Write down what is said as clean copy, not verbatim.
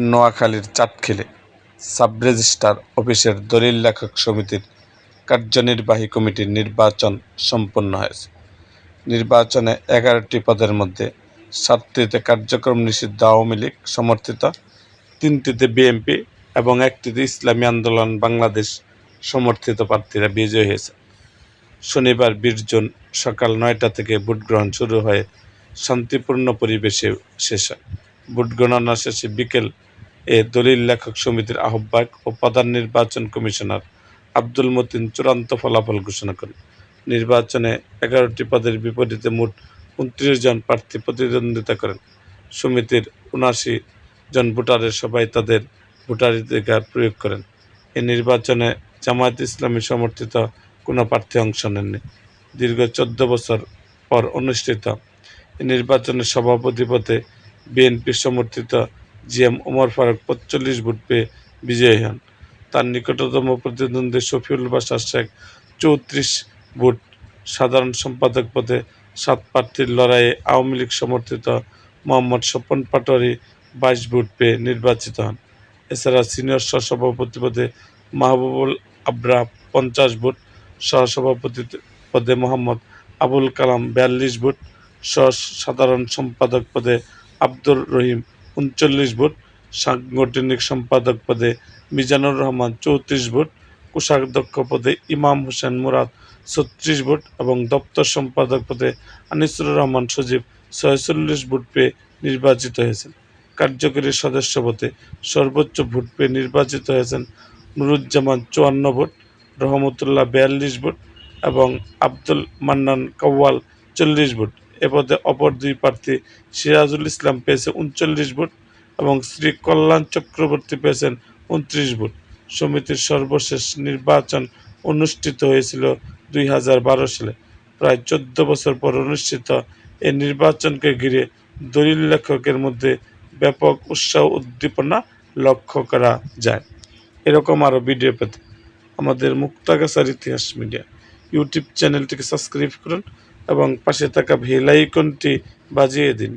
নোয়াখালীর চাটখিলে sub registrar অফিসের দলিল লেখক সমিতির কার্যনির্বাহী কমিটির নির্বাচন সম্পন্ন হয়েছে। নির্বাচনে 11টি পদের মধ্যে 7টিতে কার্যক্রম নিষিদ্ধ আওয়ামী লীগ সমর্থিত, 3টিতে বিএনপি এবং 1টিতে ইসলামী আন্দোলন বাংলাদেশ সমর্থিত প্রার্থীরা বিজয়ী হয়েছে। শনিবার 20 জুন সকাল 9টা থেকে ভোট গ্রহণ শুরু হয়ে শান্তিপূর্ণ পরিবেশে শেষ হয়। ভোট গণনা শেষে বিকেল দলিল লেখক সমিতির আহ্বায়ক ও প্রধান নির্বাচন কমিশনার আব্দুল মতিন চূড়ান্ত ফলাফল ঘোষণা করেন। নির্বাচনে 11টি পদের বিপরীতে মোট 29 জন প্রার্থী প্রতিদ্বন্দ্বিতা করেন। সমিতির 79 জন ভোটারের সবাই তাদের ভোটাধিকার প্রয়োগ করেন। এই নির্বাচনে জামায়াত ইসলামী সমর্থিত কোনো প্রার্থী অংশ নেননি। দীর্ঘ 14 বছর পর অনুষ্ঠিত এই নির্বাচনে সভাপতি পদে বিএনপি সমর্থিত জিএম ওমর ফারুক 45 ভোট পেয়ে বিজয়ী হন। তার নিকটতম প্রতিদ্বন্দ্বী শফিউল বাশার শেখ 34 ভোট, সাধারণ সম্পাদক পদে 7 প্রার্থীর লড়াইয়ে আওয়ামী লীগ সমর্থিত মোহাম্মদ স্বপন পাটোয়ারি 22 ভোট পেয়ে নির্বাচিত হন। এছাড়া সিনিয়র সহসভাপতি পদে মাহবুবুল আবরার 50 ভোট, সহসভাপতি পদে মোহাম্মদ আবুল কালাম 42 ভোট, সাধারণ সম্পাদক পদে আব্দুর রহিম 39 ভোট, সাংগঠনিক সম্পাদক পদে মিজানুর রহমান 34 ভোট, কোষাধ্যক্ষ পদে ইমাম হোসেন মুরাদ 36 ভোট এবং দপ্তর সম্পাদক পদে আনিসুর রহমান সজীব 46 ভোট পেয়ে নির্বাচিত হয়েছেন। কার্যকরী সদস্য পদে সর্বোচ্চ ভোট পেয়ে নির্বাচিত হয়েছেন নুরুজ্জামান 54 ভোট, রহমতুল্লাহ 42 ভোট এবং আব্দুল মান্নান কাওয়াল 40 ভোট। এ পদে অপর 2 প্রার্থী সিরাজুল ইসলাম পেয়েছে 39 ভোট এবং শ্রী কল্যাণ চক্রবর্তী পেয়েছেন 29 ভোট। সমিতির সর্বশেষ নির্বাচন অনুষ্ঠিত হয়েছিল 2012 সালে। প্রায় 14 বছর পর অনুষ্ঠিত এই নির্বাচনকে ঘিরে দলিল লেখকের মধ্যে ব্যাপক উৎসাহ উদ্দীপনা লক্ষ্য করা যায়। এরকম আরও ভিডিও পেতে আমাদের মুক্তাগাছার ইতিহাস মিডিয়া ইউটিউব চ্যানেলটিকে সাবস্ক্রাইব করুন এবং পাশে থাকা বেল আইকনটি বাজিয়ে দিন।